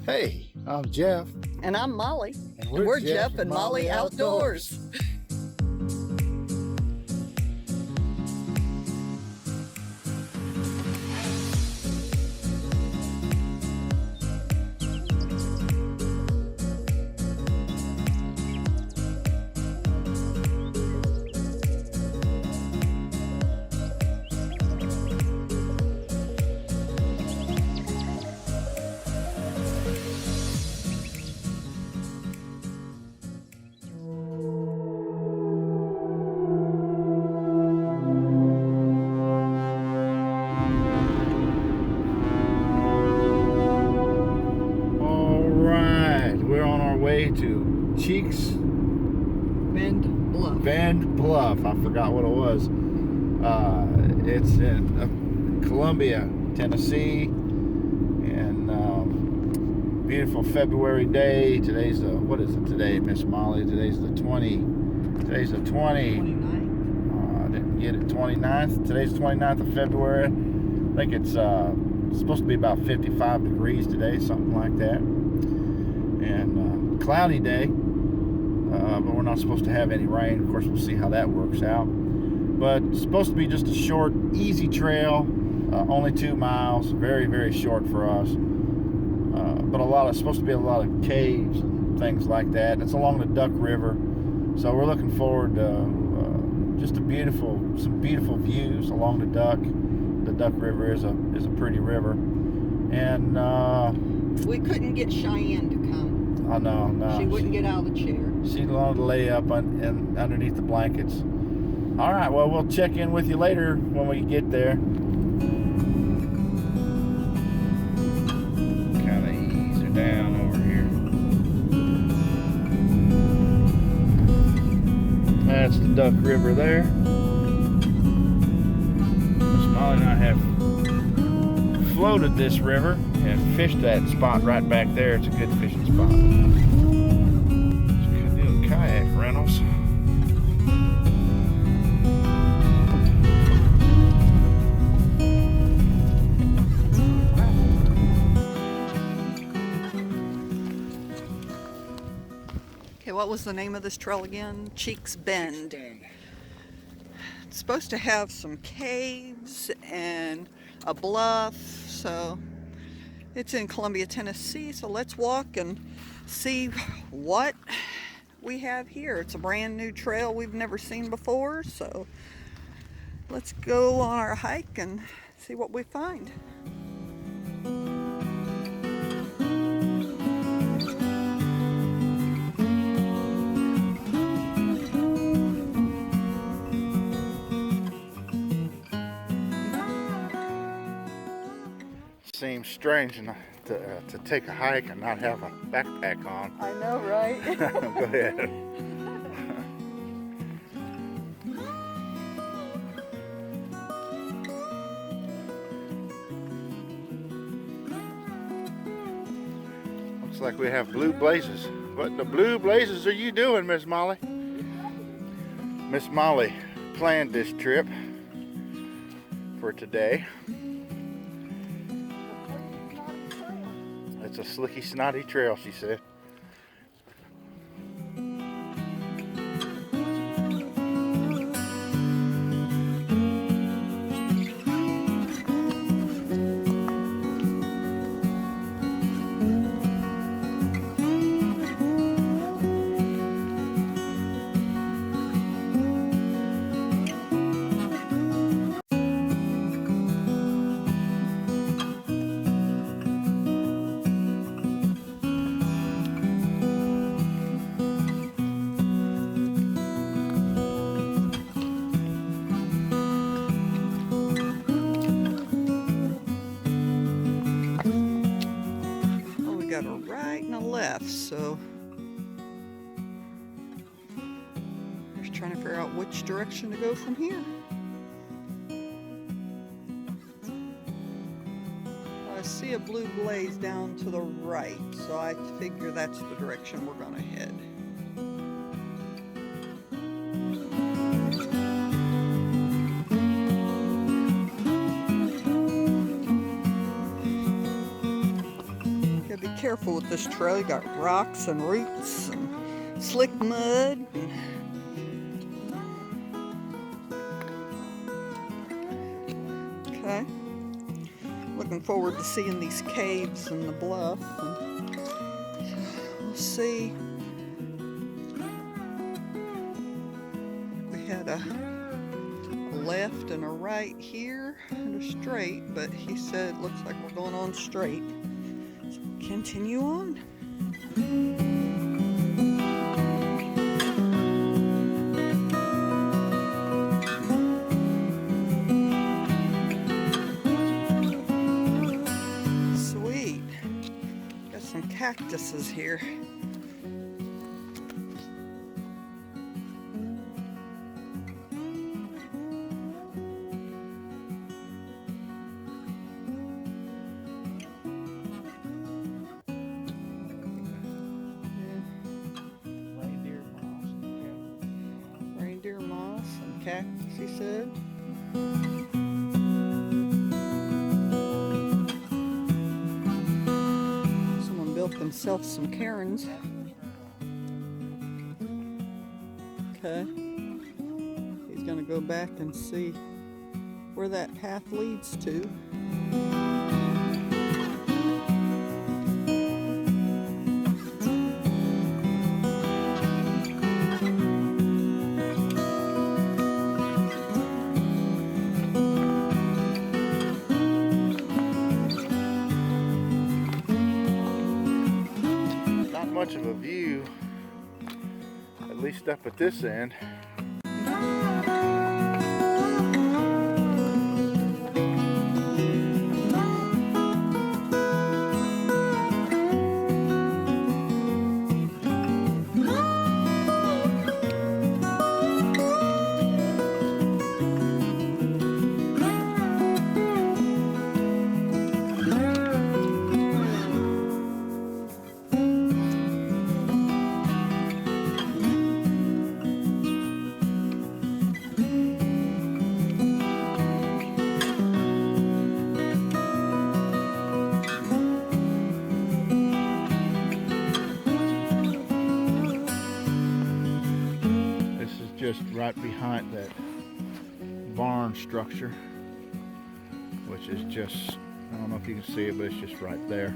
Hey, I'm Jeff. And I'm Molly. And we're Jeff and Molly Outdoors. To Cheeks Bend Bluff. I forgot what it was. It's in Columbia, Tennessee, and beautiful February day. Today's the, what is it today, Miss Molly? Today's the 29th. I didn't get it. 29th. Today's the 29th of February. I think it's supposed to be about 55 degrees today, something like that. And cloudy day, but we're not supposed to have any rain. Of course, we'll see how that works out. But it's supposed to be just a short, easy trail, only 2 miles, very, very short for us. But supposed to be a lot of caves and things like that. It's along the Duck River, so we're looking forward to just some beautiful views along the Duck. The Duck River is a pretty river, and we couldn't get Cheyenne to come. Oh, no. She wouldn't get out of the chair. She wanted to lay up underneath the blankets. All right, well, we'll check in with you later when we get there. Kind of ease her down over here. That's the Duck River there. Miss Molly and I have floated this river and fished that spot right back there. It's a good fishing spot. Just gonna do kayak rentals. Okay, what was the name of this trail again? Cheeks Bend. It's supposed to have some caves and a bluff, so it's in Columbia, Tennessee. So let's walk and see what we have here. It's a brand new trail we've never seen before, so let's go on our hike and see what we find. Seems strange to take a hike and not have a backpack on. I know, right? Go ahead. Looks like we have blue blazes. What in the blue blazes are you doing, Miss Molly? Miss Molly planned this trip for today. It's a slicky, snotty trail, she said. Got a right and a left, so just trying to figure out which direction to go from here. I see a blue blaze down to the right, so I figure that's the direction we're gonna head. careful with this trail. You got rocks and roots and slick mud. Okay. Looking forward to seeing these caves in the bluff. And we'll see. We had a left and a right here and a straight, but he said it looks like we're going on straight. So continue on. Sweet. Got some cactuses here. Reindeer moss and cactus, he said. Someone built themselves some cairns. Okay. He's gonna go back and see where that path leads to. Much of a view, at least up at this end. Just right behind that barn structure, which is just, I don't know if you can see it, but it's just right there.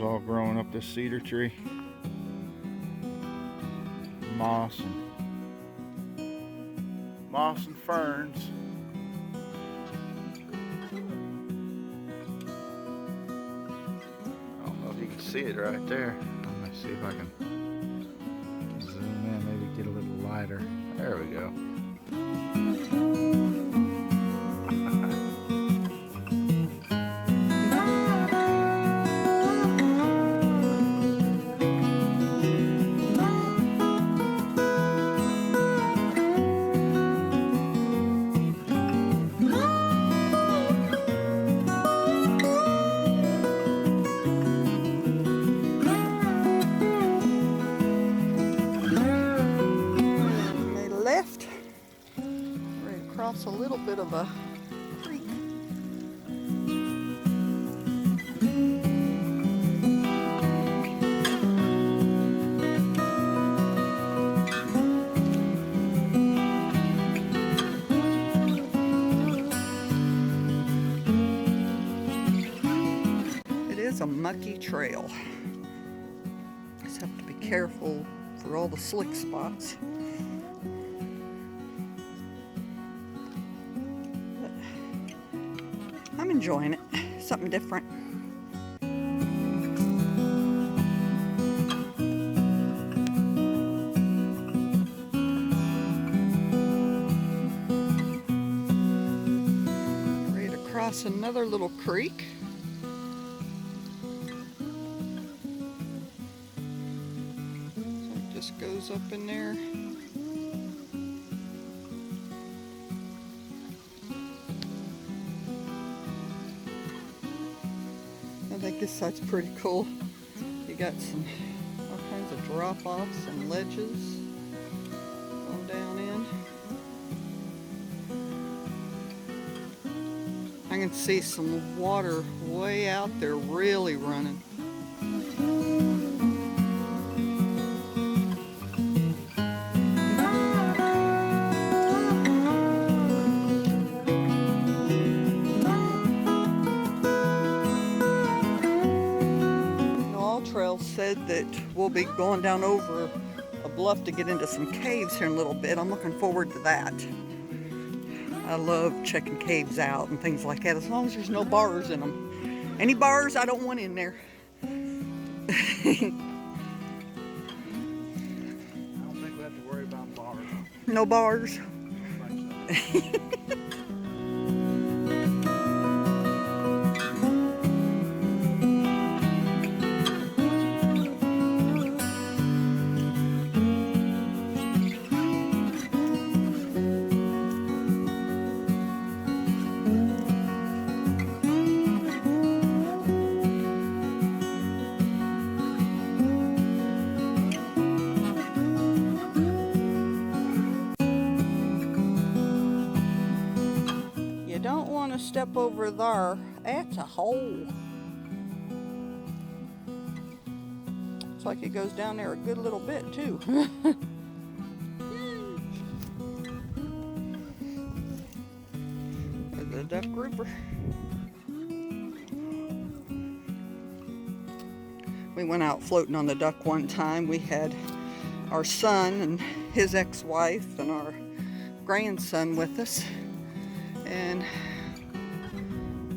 All growing up this cedar tree, moss and ferns. I don't know if you can see it right there. Let me see if I can zoom in, maybe get a little lighter. There we go. Across a little bit of a creek. It is a mucky trail. Just have to be careful for all the slick spots. I'm enjoying it. Something different. Ready to cross another little creek. goes up in there. I think this side's pretty cool. You got some all kinds of drop-offs and ledges on down in. I can see some water way out there really running. Said that we'll be going down over a bluff to get into some caves here in a little bit. I'm looking forward to that. I love checking caves out and things like that, as long as there's no bars in them. Any bars I don't want in there. I don't think we have to worry about bars. No bars. Don't want to step over there. That's a hole. It's like it goes down there a good little bit too. There's the duck grouper. We went out floating on the duck one time. We had our son and his ex-wife and our grandson with us. And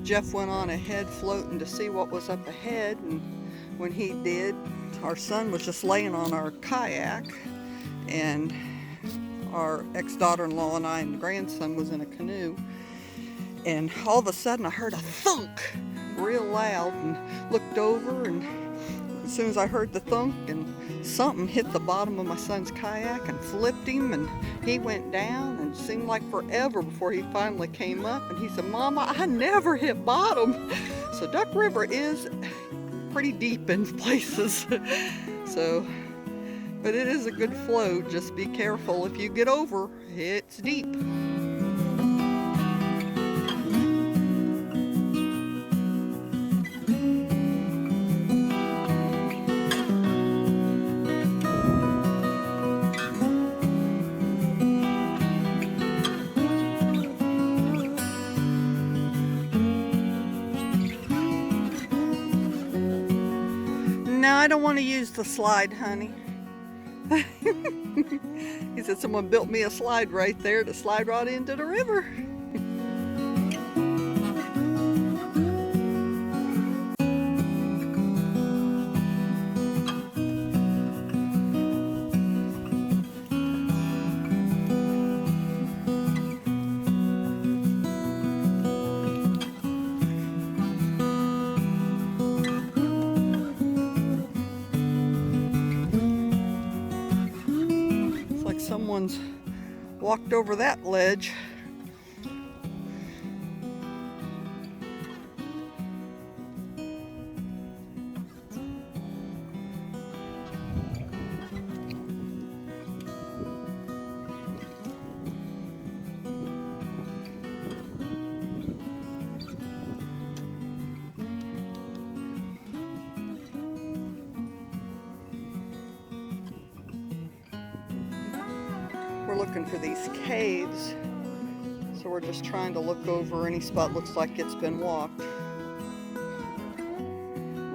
Jeff went on ahead floating to see what was up ahead, and when he did, our son was just laying on our kayak, and our ex-daughter-in-law and I and grandson was in a canoe, and all of a sudden I heard a thunk real loud and looked over, and as soon as I heard the thunk, and something hit the bottom of my son's kayak and flipped him, and he went down, and it seemed like forever before he finally came up, and he said, "Mama, I never hit bottom." So Duck River is pretty deep in places. So, but it is a good float. Just be careful if you get over, it's deep. No, I don't want to use the slide, honey. He said someone built me a slide right there to slide right into the river. Someone's walked over that ledge. We're looking for these caves, so we're just trying to look over any spot looks like it's been walked.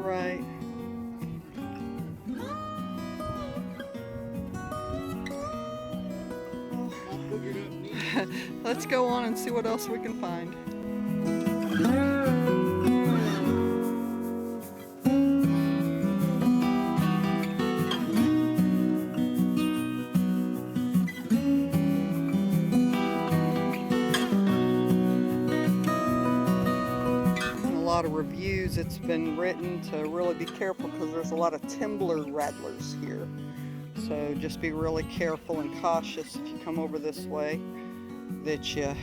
Right. Let's go on and see what else we can find. A lot of reviews, it's been written to really be careful because there's a lot of timber rattlers here. So just be really careful and cautious if you come over this way, that you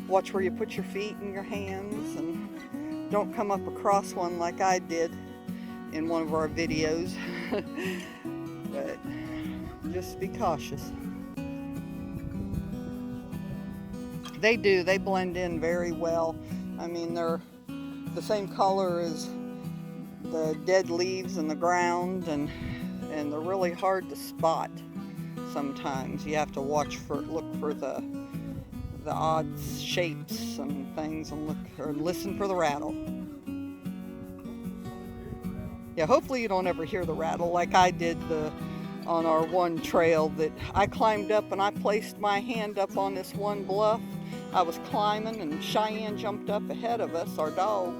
watch where you put your feet and your hands, and don't come up across one like I did in one of our videos. But just be cautious. They blend in very well. I mean, they're the same color as the dead leaves in the ground, and they're really hard to spot sometimes. You have to look for the odd shapes and things, and listen for the rattle. Yeah, hopefully you don't ever hear the rattle like I did on our one trail that I climbed up, and I placed my hand up on this one bluff. I was climbing, and Cheyenne jumped up ahead of us, our dog,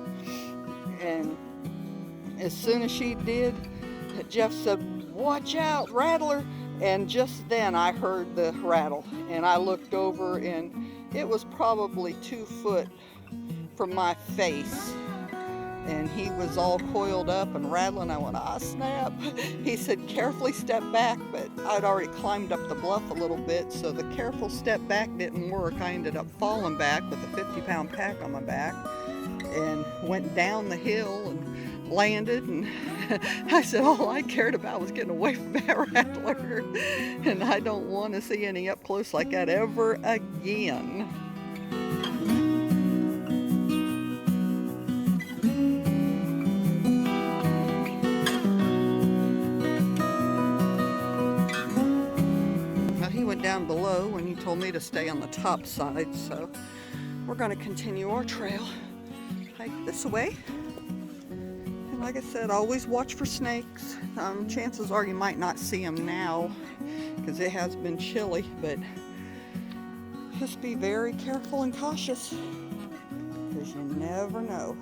and as soon as she did, Jeff said, "Watch out, rattler." And just then I heard the rattle, and I looked over, and it was probably 2 foot from my face, and he was all coiled up and rattling. I went, "Ah, snap." He said, "Carefully step back," but I'd already climbed up the bluff a little bit, so the careful step back didn't work. I ended up falling back with a 50-pound pack on my back, and went down the hill and landed, and I said all I cared about was getting away from that rattler, and I don't want to see any up close like that ever again. Now he went down below and he told me to stay on the top side, so we're going to continue our trail. Hike this way. And like I said, always watch for snakes. Chances are you might not see them now because it has been chilly, but just be very careful and cautious because you never know.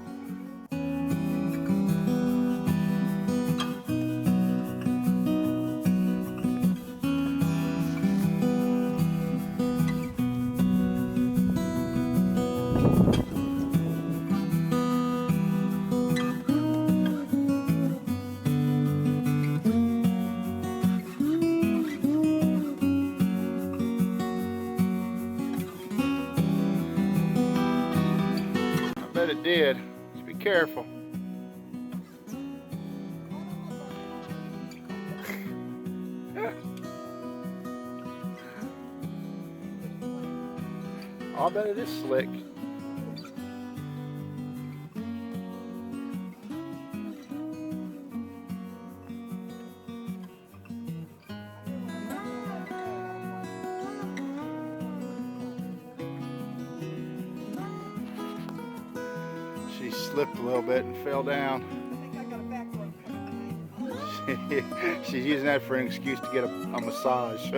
Bet it did. Just be careful. I'll bet it is slick. She slipped a little bit and fell down. I think I got a back rub. She's using that for an excuse to get a massage.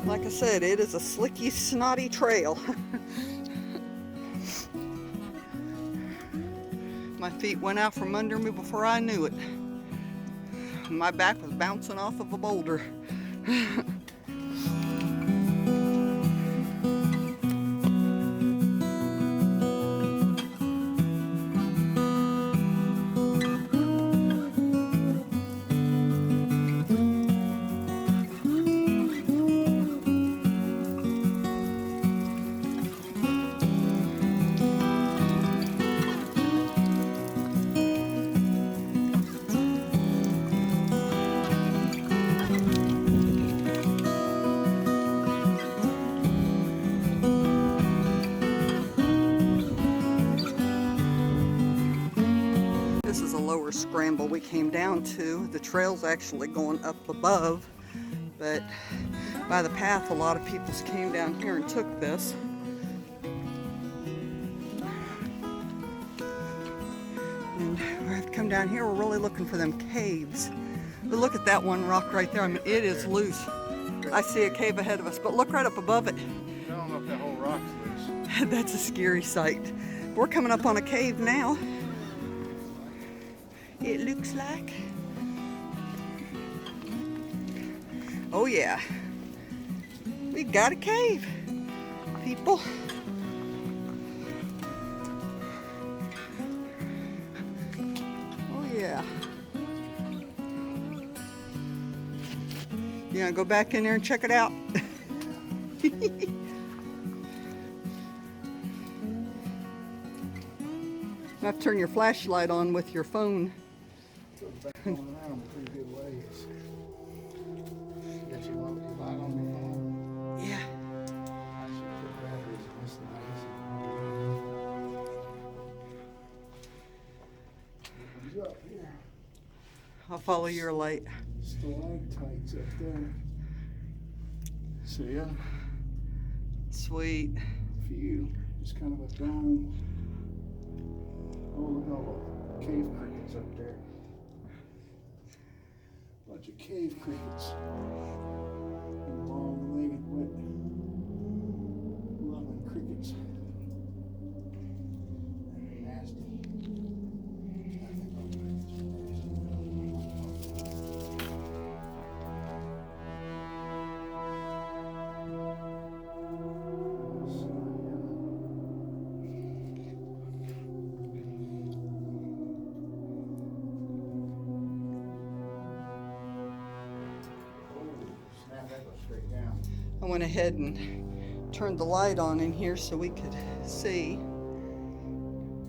Like I said, it is a slicky, snotty trail. My feet went out from under me before I knew it. My back was bouncing off of a boulder. This is a lower scramble we came down to. The trail's actually going up above, but by the path a lot of people came down here and took this. come down here, we're really looking for them caves. But look at that one rock right there. I mean, it is loose. I see a cave ahead of us, but look right up above it. I don't know if that whole rock's loose. That's a scary sight. We're coming up on a cave now. It looks like. Oh yeah. We got a cave, people. Oh yeah. You gonna go back in there and check it out? You have to turn your flashlight on with your phone. Back on around a pretty good ways. Got your light on your phone? Yeah. I should put batteries in this light. Who's up here? I'll follow your light. Stalactites up there. See ya? Sweet. View. It's kind of a dome. Oh, look at all the cave crickets up there. Bunch of cave crickets. And long-legged, wet, loving crickets. They're nasty. I think those crickets are nasty. I went ahead and turned the light on in here so we could see.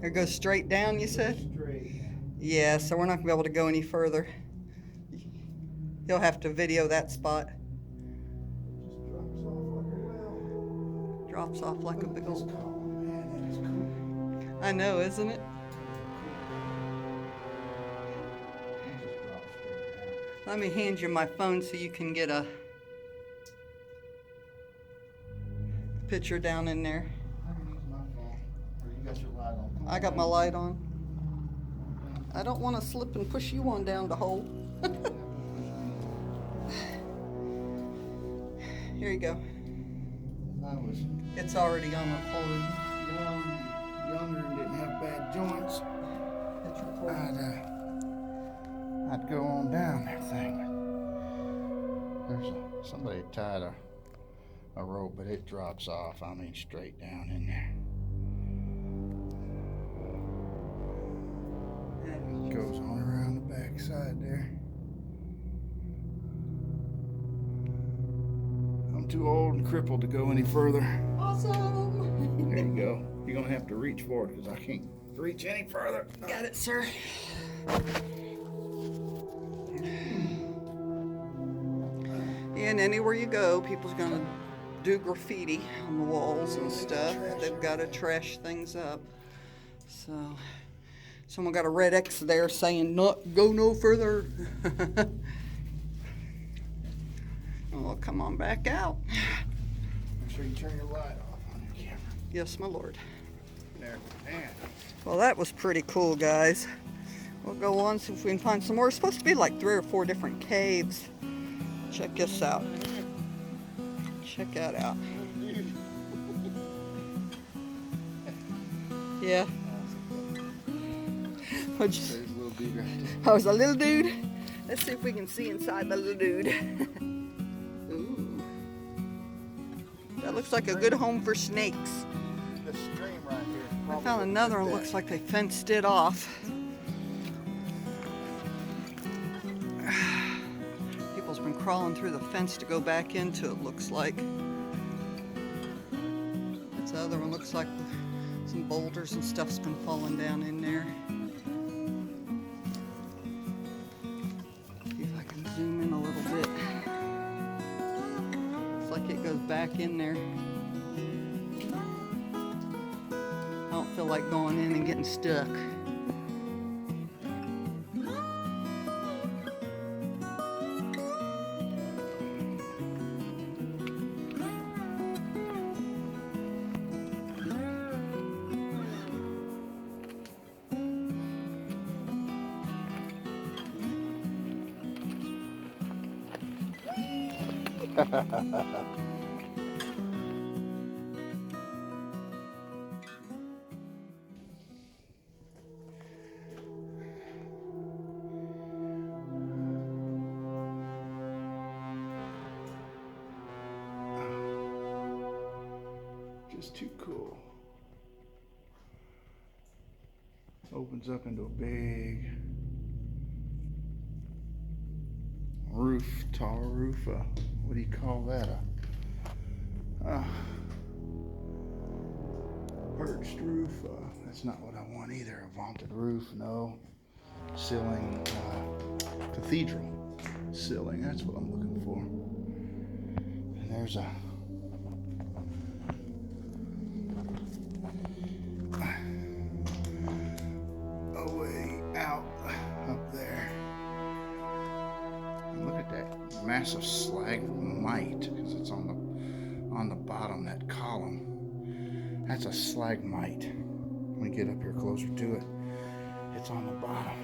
It goes straight down, you said? Straight. Yeah, so we're not gonna be able to go any further. You'll have to video that spot. Just drops off like a well. Drops off like a big old. Man, that is cool. I know, isn't it? It just drops straight down. Let me hand you my phone so you can get a picture down in there. I can use my phone. Or you got your light on. I got my light on. I don't want to slip and push you on down the hole. Here you go. I was It's already on the cord. younger and didn't have bad joints. I'd go on down that thing. Somebody tied a rope, but it drops off. I mean, straight down in there. It goes on around the back side there. I'm too old and crippled to go any further. Awesome. There you go. You're gonna have to reach for it because I can't reach any further. Got it, sir. And anywhere you go, people's gonna do graffiti on the walls and stuff. They've got to trash things up. So, someone got a red X there saying, "Not go no further." Well, come on back out. Make sure you turn your light off on your camera. Yes, my lord. There, man. Well, that was pretty cool, guys. We'll go on, see if we can find some more. It's supposed to be like 3 or 4 different caves. Check this out. Check that out. Yeah. What'd you say? There's a little dude right there. Oh, it's a little dude? Let's see if we can see inside the little dude. Ooh. That looks like a good home for snakes. This stream right here. I found another one. Looks like they fenced it off. People's been crawling through the fence to go back into it, looks like. This other one looks like some boulders and stuff's been falling down in there. See if I can zoom in a little bit. Looks like it goes back in there. I don't feel like going in and getting stuck. Just too cool. Opens up into a big roof, tall roof. What do you call that? A perched roof. That's not what I want either. A vaulted roof, no. Ceiling, cathedral ceiling. That's what I'm looking for. And there's a way out up there. And look at that massive stalagmite, because it's on the bottom, that column. That's a stalagmite. Let me get up here closer to it. It's on the bottom.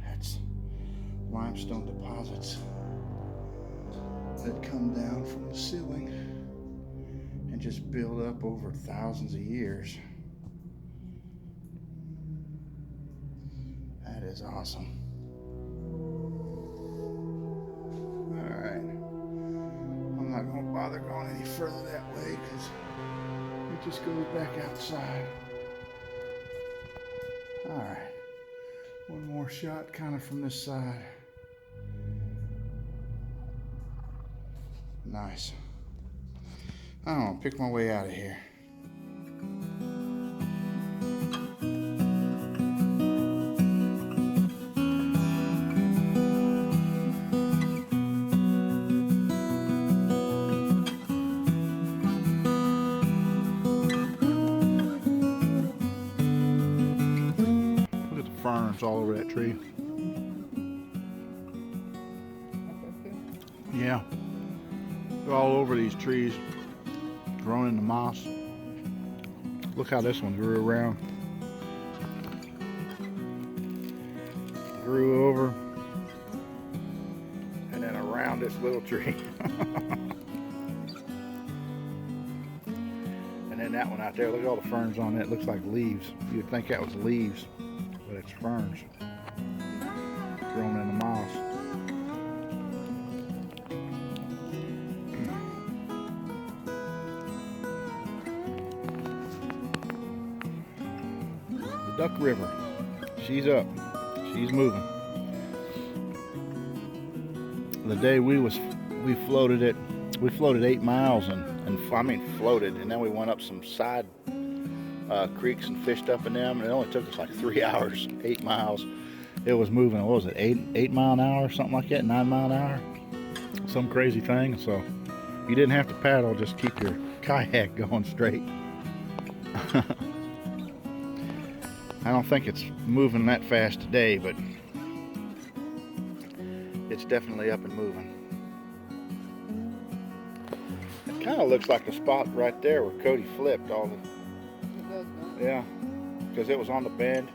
That's limestone deposits that come down from the ceiling and just build up over thousands of years. That is awesome. Alright. I'm not going to bother going any further that way because it just goes back outside. Alright. One more shot kind of from this side. Nice. I don't know, pick my way out of here. Ferns all over that tree. Yeah, they're all over these trees, growing in the moss. Look how this one grew around. Grew over and then around this little tree. And then that one out there, look at all the ferns on it. It looks like leaves. You'd think that was leaves, but it's ferns growing in the moss. The Duck River, she's up, she's moving. The day we floated 8 miles and floated, and then we went up some side creeks and fished up in them, and it only took us like 3 hours, 8 miles. It was moving, what was it, 8 mile an hour, something like that, 9 mile an hour, some crazy thing. So you didn't have to paddle, just keep your kayak going straight. I don't think it's moving that fast today, but it's definitely up and moving. It kind of looks like the spot right there where Cody flipped all the... Yeah, because it was on the bend.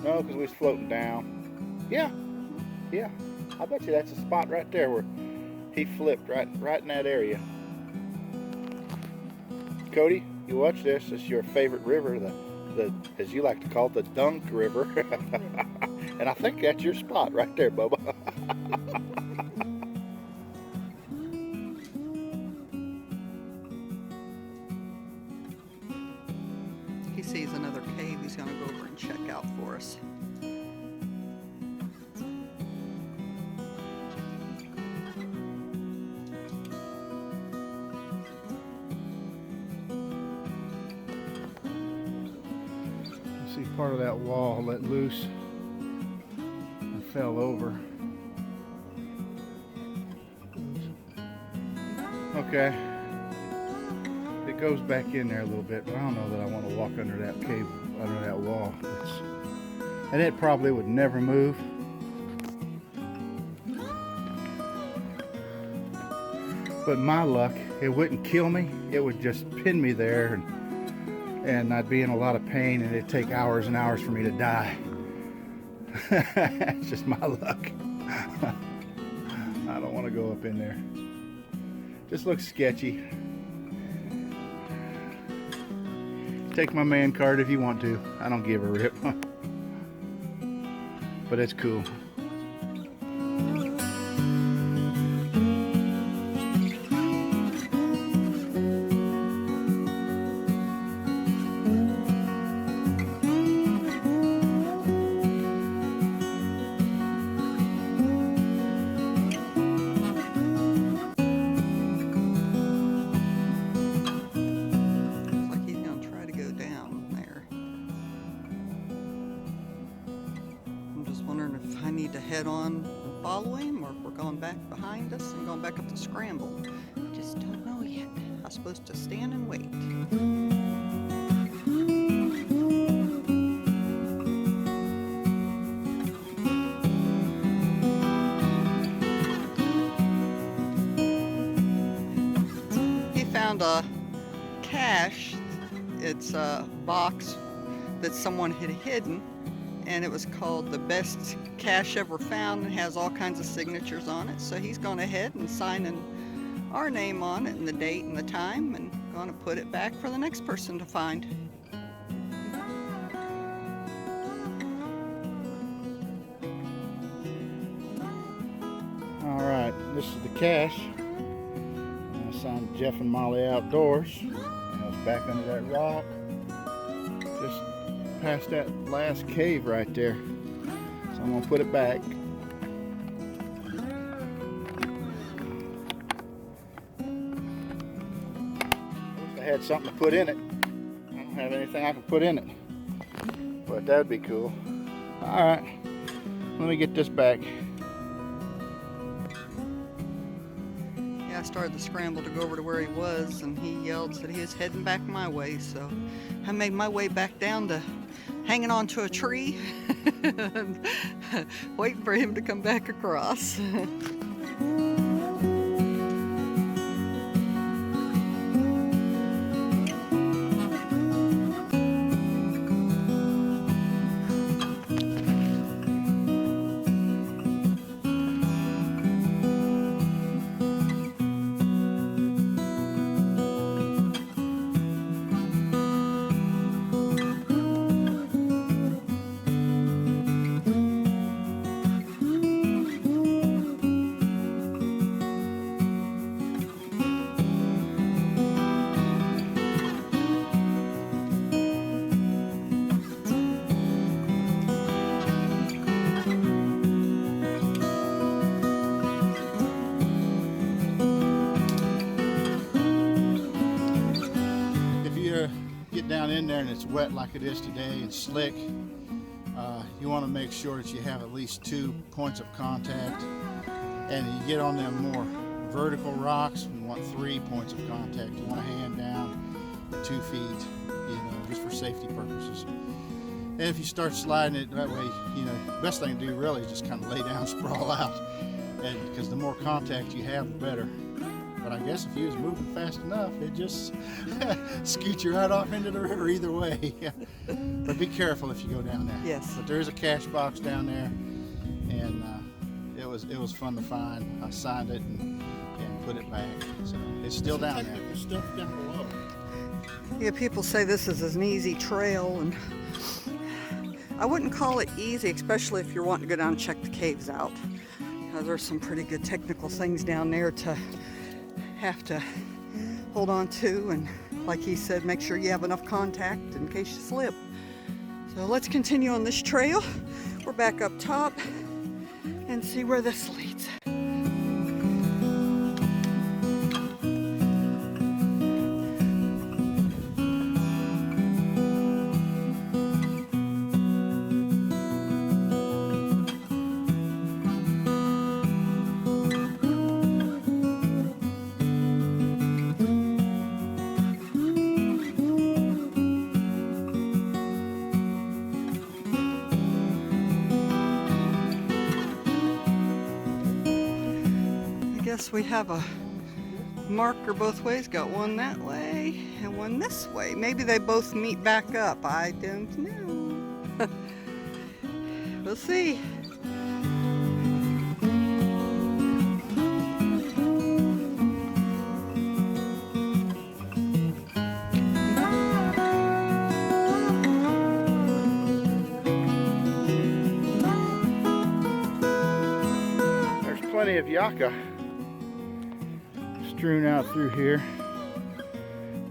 No, because we was floating down. Yeah, I bet you that's the spot right there where he flipped, right in that area. Cody, you watch this. This is your favorite river, the as you like to call it, the Dunk River. And I think that's your spot right there, Bubba. He sees another cave he's going to go over and check out for us. You see part of that wall let loose and fell over. Okay. It goes back in there a little bit, but I don't know that I want to walk under that cave, under that wall. And it probably would never move. But my luck, it wouldn't kill me. It would just pin me there, and I'd be in a lot of pain, and it'd take hours and hours for me to die. It's just my luck. I don't want to go up in there. Just looks sketchy. Take my man card if you want to. I don't give a rip. But it's cool. If I need to head on and follow him, or if we're going back behind us and going back up the scramble. I just don't know yet. I'm supposed to stand and wait. He found a cache. It's a box that someone had hidden, and it was called the best cache ever found, and has all kinds of signatures on it. So he's gone ahead and signing our name on it and the date and the time, and going to put it back for the next person to find. All right, this is the cache. I signed Jeff and Molly Outdoors. And I was back under that rock, just past that last cave right there. So I'm gonna put it back. Wish I had something to put in it. I don't have anything I can put in it, but that'd be cool. All right, let me get this back. Yeah, I started the scramble to go over to where he was, and he yelled, said he was heading back my way. So I made my way back down to hanging onto a tree, waiting for him to come back across. Get down in there and it's wet like it is today and slick, you want to make sure that you have at least 2 points of contact, and you get on them more vertical rocks, you want 3 points of contact. You want a hand down, 2 feet, just for safety purposes. And if you start sliding it that way, the best thing to do really is just kind of lay down, sprawl out, and because the more contact you have, the better. But I guess if you was moving fast enough, it just scoot you right off into the river either way. But be careful if you go down there. Yes. But there is a cache box down there, and it was fun to find. I signed it and put it back. So it's still down there. There's stuff down below. Yeah, people say this is an easy trail, and I wouldn't call it easy, especially if you're wanting to go down and check the caves out. There's some pretty good technical things down there to have to hold on to, and like he said, make sure you have enough contact in case you slip. So let's continue on this trail. We're back up top and see where this leads. We have a marker both ways. Got one that way and one this way. Maybe they both meet back up. I don't know. We'll see. plenty of yucca strewn out through here.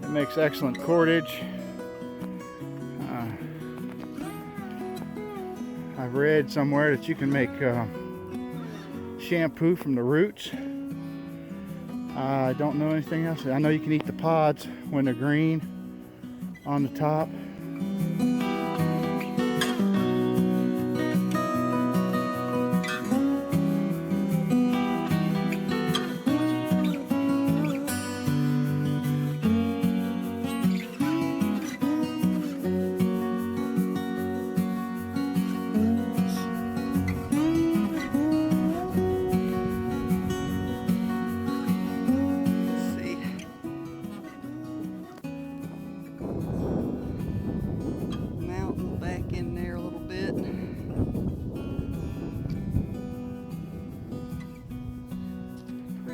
It makes excellent cordage. I've read somewhere that you can make shampoo from the roots. I don't know anything else. I know you can eat the pods when they're green on the top.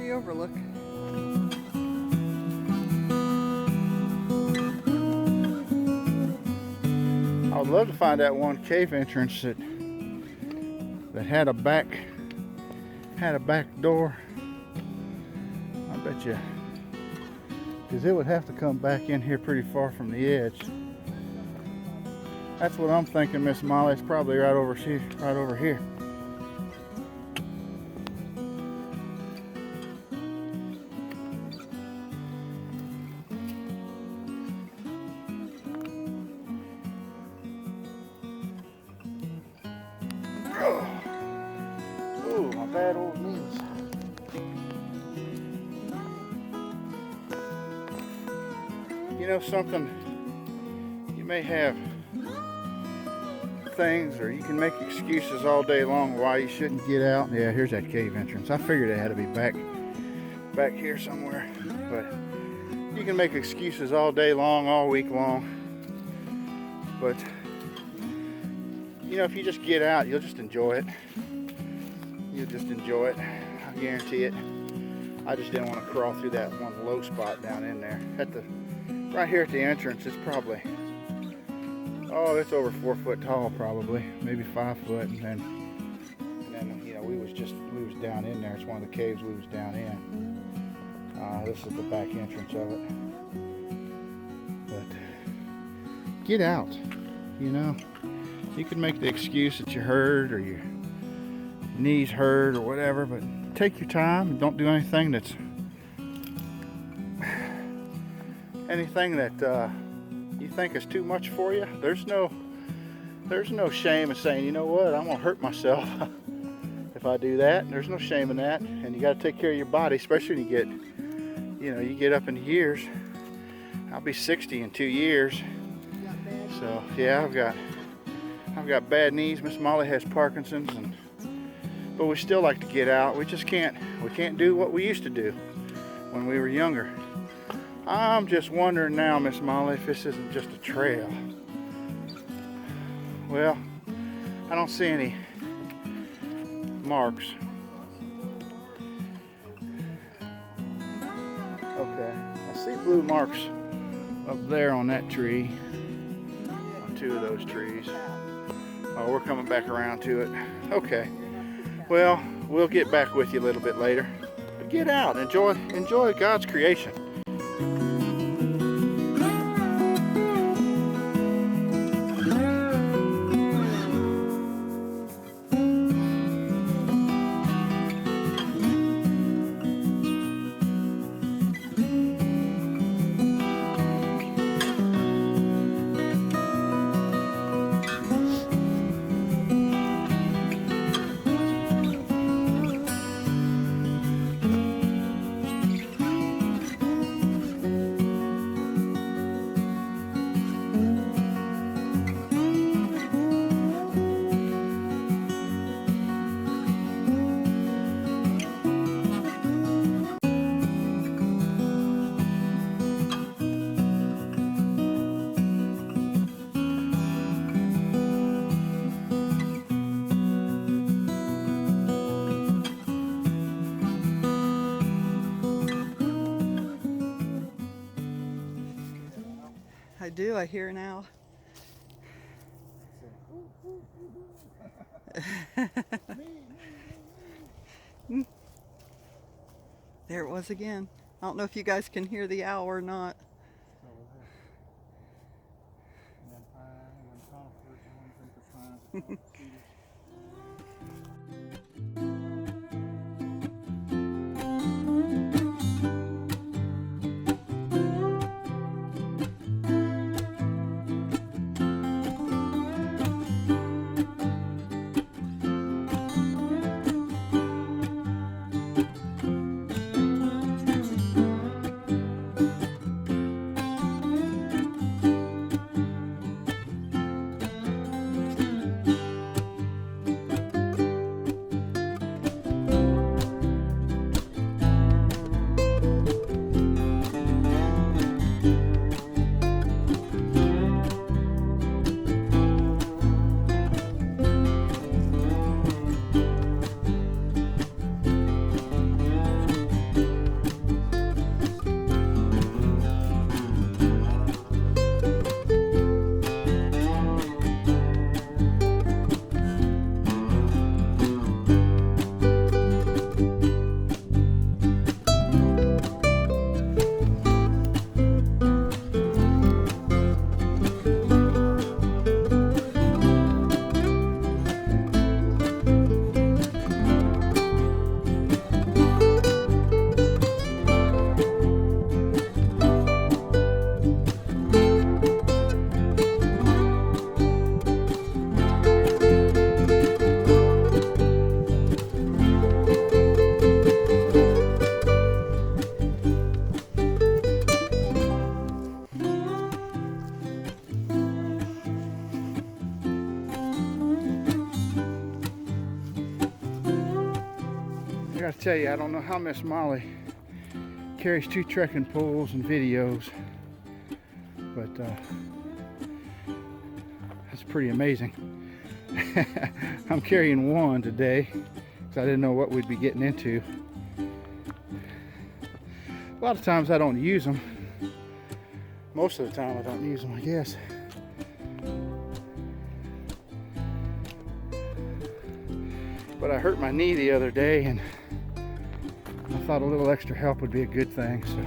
Overlook. I would love to find that one cave entrance that had a back door. I bet you, because it would have to come back in here pretty far from the edge. That's what I'm thinking, Miss Molly. It's probably right over here. Right over here. Oh, my bad old knees. You know something? You may have things, or you can make excuses all day long why you shouldn't get out. Yeah, here's that cave entrance. I figured it had to be back here somewhere. But you can make excuses all day long, all week long. But you know, if you just get out, you'll just enjoy it. You'll just enjoy it. I guarantee it. I just didn't want to crawl through that one low spot down in there. Right here at the entrance, it's probably, oh, it's over 4 foot tall, probably, maybe 5 foot. And then you know, we was down in there. It's one of the caves we was down in. This is the back entrance of it. But get out, you know. You can make the excuse that you hurt or your knees hurt or whatever, but take your time and don't do anything that you think is too much for you. There's no shame in saying, you know what, I'm gonna hurt myself if I do that. There's no shame in that, and you got to take care of your body, especially when you get up in years. I'll be 60 in 2 years, so yeah, I've got bad knees. Miss Molly has Parkinson's, but we still like to get out. We just can't do what we used to do when we were younger. I'm just wondering now, Miss Molly, if this isn't just a trail. Well, I don't see any marks. Okay, I see blue marks up there on that tree, on 2 of those trees. Oh, we're coming back around to it. Okay. Well, we'll get back with you a little bit later. But get out, enjoy God's creation. I do, I hear now. There it was again. I don't know if you guys can hear the owl or not. I gotta tell you, I don't know how Miss Molly carries 2 trekking poles and videos, but that's pretty amazing. I'm carrying 1 today because I didn't know what we'd be getting into. A lot of times I don't use them. Most of the time I don't use them, I guess. But I hurt my knee the other day and I thought a little extra help would be a good thing. So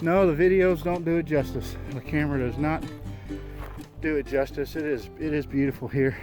no, the videos don't do it justice. The camera does not do it justice. It is beautiful here.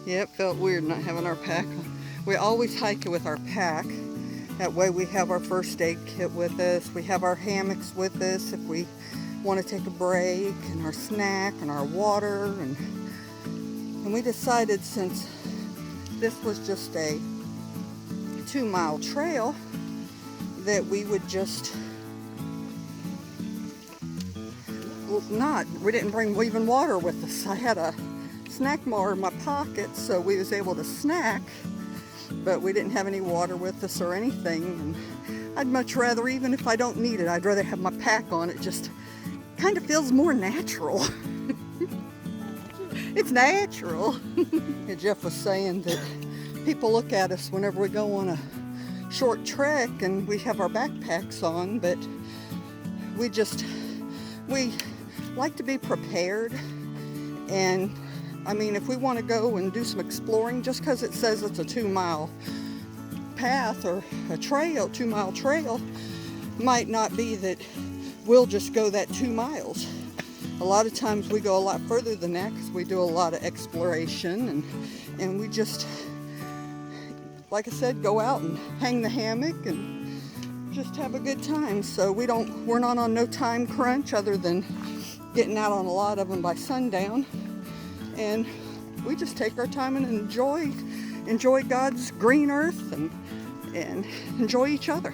Yeah, it felt weird not having our pack. We always hike with our pack. That way we have our first aid kit with us. We have our hammocks with us if we want to take a break, and our snack and our water. And we decided, since this was just a 2-mile trail, that we would just We didn't bring even water with us. I had a snack bar in my pocket, so we was able to snack, but we didn't have any water with us or anything. And I'd much rather, even if I don't need it, I'd rather have my pack on. It just kind of feels more natural. It's natural. And Jeff was saying that people look at us whenever we go on a short trek and we have our backpacks on, but we like to be prepared. And I mean, if we want to go and do some exploring, just because it says it's a 2-mile path or a trail, 2-mile trail, might not be that we'll just go that 2 miles. A lot of times we go a lot further than that because we do a lot of exploration, and we just, like I said, go out and hang the hammock and just have a good time. So we're not on no time crunch other than getting out on a lot of them by sundown, and we just take our time and enjoy God's green earth and enjoy each other.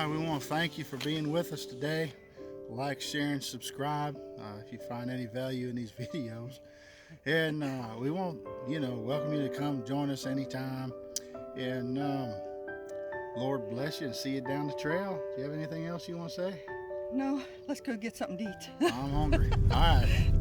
We want to thank you for being with us today. Like, share, and subscribe if you find any value in these videos. And we want, welcome you to come join us anytime. And Lord bless you and see you down the trail. Do you have anything else you want to say? No, let's go get something to eat. I'm hungry. All right.